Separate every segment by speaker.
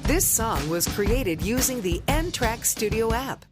Speaker 1: This song was created using the N-Track Studio app.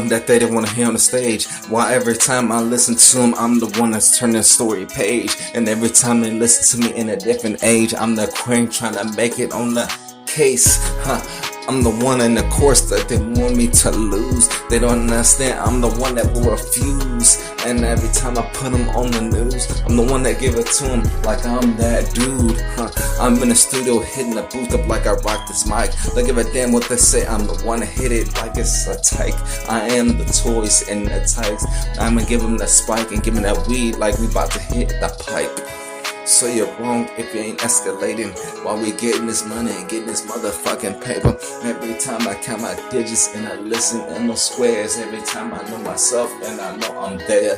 Speaker 2: That they didn't want to hear on the stage. Why every time I listen to them, I'm the one that's turning the story page. And every time they listen to me in a different age, I'm the queen trying to make it on the case. I'm the one in the course that they want me to lose. They don't understand I'm the one that will refuse. And every time I put them on the news, I'm the one that give it to them like I'm that dude. I'm in the studio hitting the booth up like I rock this mic. Don't give a damn what they say, I'm the one that hit it like it's a tyke. I am the toys and the tykes. I'ma give them that spike and give them that weed like we about to hit the pipe. So you're wrong if you ain't escalating while we getting this money and getting this motherfucking paper. Every time I count my digits and I listen in those squares. Every time I know myself and I know I'm there.